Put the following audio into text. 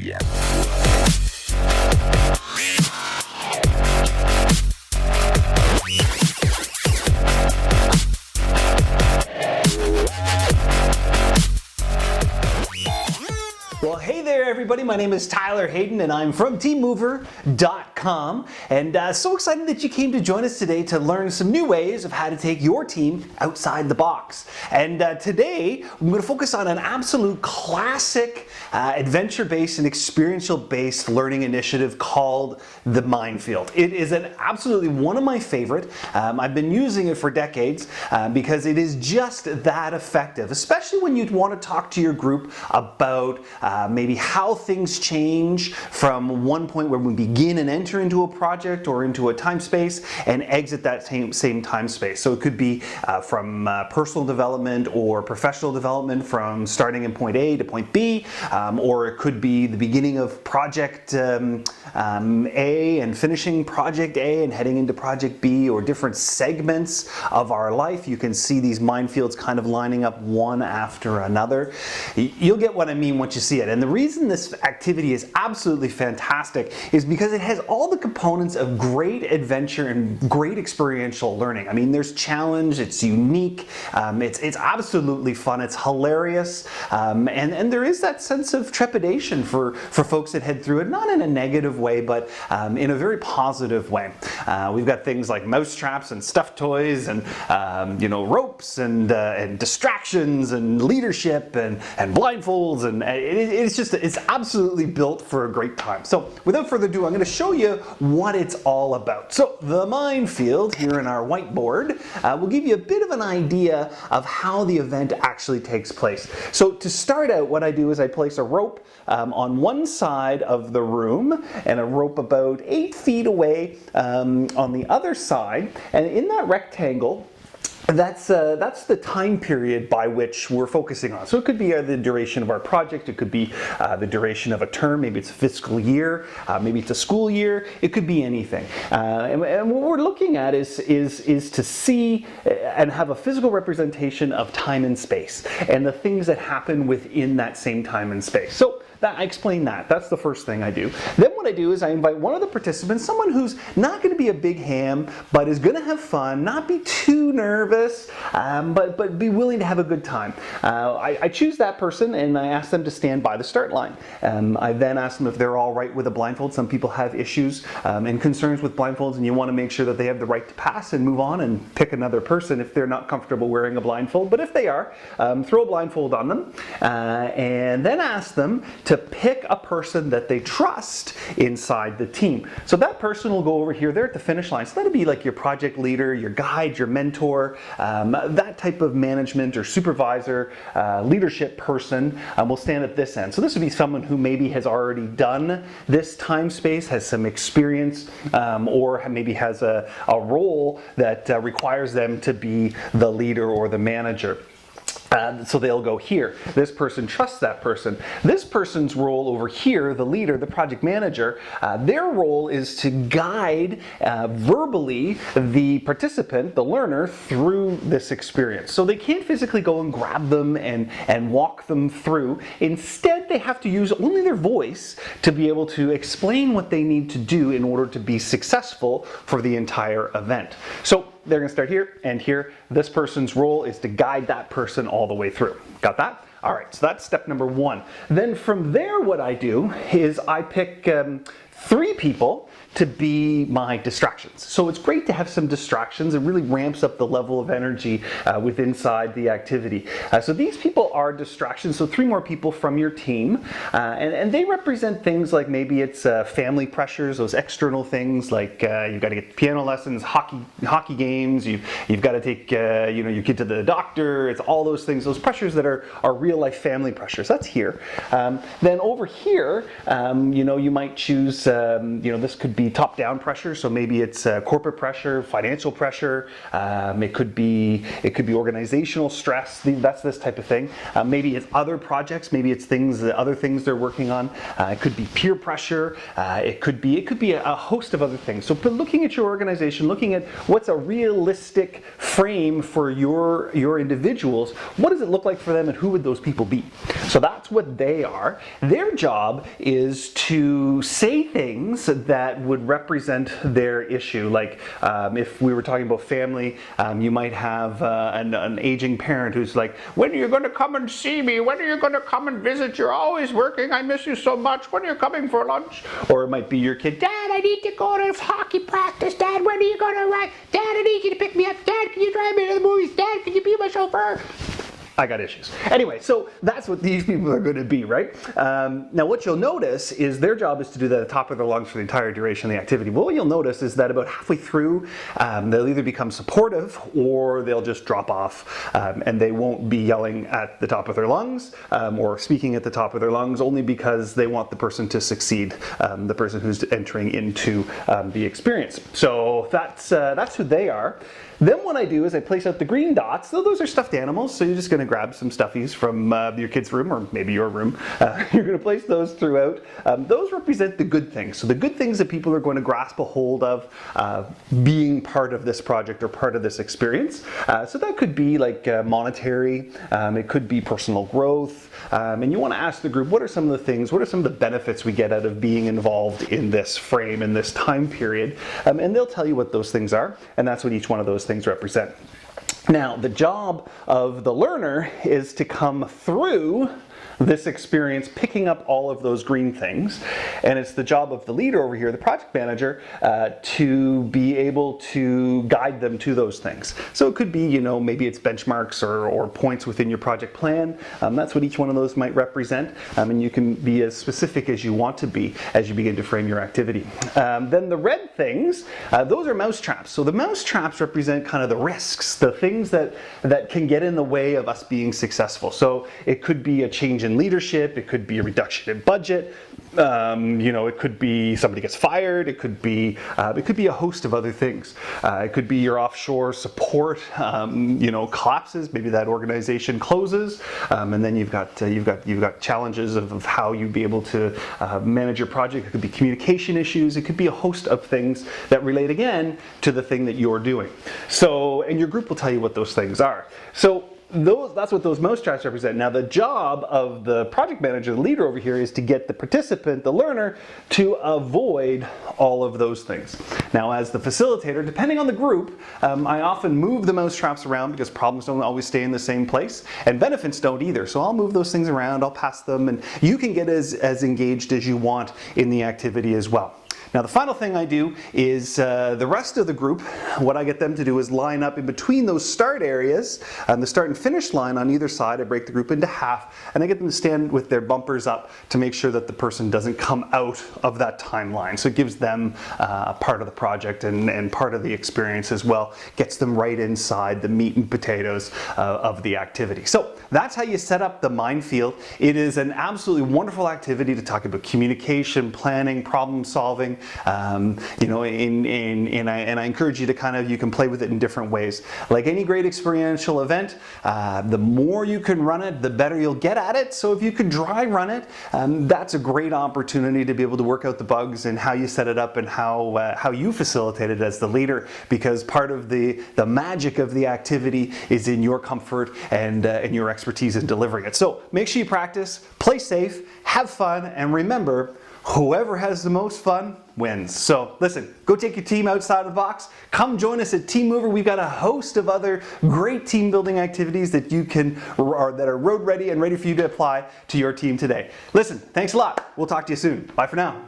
media. Well, hey there everybody, my name is Tyler Hayden and I'm from teammover.com, and so excited that you came to join us today to learn some new ways of how to take your team outside the box. And today I'm going to focus on an absolute classic adventure-based and experiential-based learning initiative called the Minefield. It is absolutely one of my favorite. I've been using it for decades because it is just that effective, especially when you want to talk to your group about maybe how things change from one point where we begin and enter into a project or into a time space and exit that same time space. So it could be from personal development or professional development, from starting in point A to point B, or it could be the beginning of project A and finishing project A and heading into project B, or different segments of our life. You can see these minefields kind of lining up one after another. You'll get what I mean once you see it. And the reason this activity is absolutely fantastic is because it has all the components of great adventure and great experiential learning. I mean, there's challenge, it's unique, it's absolutely fun, it's hilarious, and there is that sense of trepidation for folks that head through it, not in a negative way, but in a very positive way. We've got things like mousetraps and stuffed toys and ropes and distractions and leadership and blindfolds, and it's absolutely built for a great time. So without further ado, I'm going to show you what it's all about. So the Minefield here in our whiteboard will give you a bit of an idea of how the event actually takes place. So to start out, what I do is I place a rope on one side of the room and a rope about 8 feet away on the other side, and in that rectangle, that's the time period by which we're focusing on. So it could be the duration of our project, it could be the duration of a term, maybe it's a fiscal year, maybe it's a school year, it could be anything. And what we're looking at is to see and have a physical representation of time and space and the things that happen within that same time and space. So I explain that. That's the first thing I do. Then what I do is I invite one of the participants, someone who's not going to be a big ham, but is going to have fun, not be too nervous, but be willing to have a good time. I choose that person and I ask them to stand by the start line. I then ask them if they're all right with a blindfold. Some people have issues and concerns with blindfolds, and you want to make sure that they have the right to pass and move on and pick another person if they're not comfortable wearing a blindfold. But if they are, throw a blindfold on them and then ask them to pick a person that they trust inside the team. So that person will go over here, they're at the finish line. So that'll be like your project leader, your guide, your mentor, that type of management or supervisor, leadership person will stand at this end. So this would be someone who maybe has already done this time space, has some experience, or maybe has a role that requires them to be the leader or the manager. So they'll go here. This person trusts that person. This person's role over here, the leader, the project manager, their role is to guide verbally the participant, the learner, through this experience. So they can't physically go and grab them and walk them through. Instead, they have to use only their voice to be able to explain what they need to do in order to be successful for the entire event. So they're going to start here and here. This person's role is to guide that person all the way through. Got that? All right, so that's step number one. Then from there, what I do is I pick 3 people to be my distractions. So it's great to have some distractions. It really ramps up the level of energy inside the activity. So these people are distractions. So 3 more people from your team, and they represent things like maybe it's family pressures, those external things like you've got to get piano lessons, hockey games. You've got to take your kid to the doctor. It's all those things, those pressures that are real life family pressures. That's here. Then over here, you might choose this could be top-down pressure, so maybe it's corporate pressure, financial pressure. It could be organizational stress. That's this type of thing. Maybe it's other projects. Maybe it's other things they're working on. It could be peer pressure. It could be a host of other things. So, looking at your organization, looking at what's a realistic frame for your individuals. What does it look like for them, and who would those people be? So that's what they are. Their job is to say things that would represent their issue. Like if we were talking about family, you might have an aging parent who's like, when are you going to come and see me? When are you going to come and visit? You're always working. I miss you so much. When are you coming for lunch? Or it might be your kid, Dad, I need to go to hockey practice. Dad, when are you going to ride? Dad, I need you to pick me up. Dad, can you drive me to the movies? Dad, can you be my chauffeur? I got issues. Anyway, so that's what these people are going to be, right? Now what you'll notice is their job is to do that at the top of their lungs for the entire duration of the activity. But what you'll notice is that about halfway through, they'll either become supportive or they'll just drop off, and they won't be yelling at the top of their lungs or speaking at the top of their lungs, only because they want the person to succeed, the person who's entering into the experience. So that's who they are. Then what I do is I place out the green dots. So those are stuffed animals, so you're just going to grab some stuffies from your kid's room, or maybe your room. You're going to place those throughout. Those represent the good things. So the good things that people are going to grasp a hold of being part of this project or part of this experience. So that could be like monetary, it could be personal growth, and you want to ask the group, what are some of the things, what are some of the benefits we get out of being involved in this frame, in this time period, and they'll tell you what those things are, and that's what each one of those things represent. Now, the job of the learner is to come through this experience picking up all of those green things, and it's the job of the leader over here, the project manager, to be able to guide them to those things. So it could be, maybe it's benchmarks or points within your project plan. That's what each one of those might represent, and you can be as specific as you want to be as you begin to frame your activity. Then the red things, those are mousetraps. So the mousetraps represent kind of the risks, the things that can get in the way of us being successful. So it could be a change in leadership, it could be a reduction in budget, it could be somebody gets fired, it could be a host of other things. It could be your offshore support collapses, maybe that organization closes, and then you've got challenges of how you'd be able to manage your project. It could be communication issues, it could be a host of things that relate again to the thing that you're doing. So, and your group will tell you what those things are. So that's what those mousetraps represent. Now the job of the project manager, the leader over here, is to get the participant, the learner, to avoid all of those things. Now as the facilitator, depending on the group, I often move the mousetraps around because problems don't always stay in the same place, and benefits don't either. So I'll move those things around, I'll pass them, and you can get as engaged as you want in the activity as well. Now the final thing I do is the rest of the group, what I get them to do is line up in between those start areas and the start and finish line on either side. I break the group into half, and I get them to stand with their bumpers up to make sure that the person doesn't come out of that timeline. So it gives them part of the project and part of the experience as well, gets them right inside the meat and potatoes of the activity. So that's how you set up the Minefield. It is an absolutely wonderful activity to talk about communication, planning, problem solving. And I encourage you to you can play with it in different ways. Like any great experiential event, the more you can run it, the better you'll get at it. So if you could dry run it, that's a great opportunity to be able to work out the bugs and how you set it up and how you facilitate it as the leader, because part of the magic of the activity is in your comfort and your expertise in delivering it. So make sure you practice, play safe, have fun, and remember, whoever has the most fun wins. So listen, go take your team outside of the box. Come join us at Team Mover. We've got a host of other great team building activities that that are road ready and ready for you to apply to your team today. Listen, thanks a lot. We'll talk to you soon. Bye for now.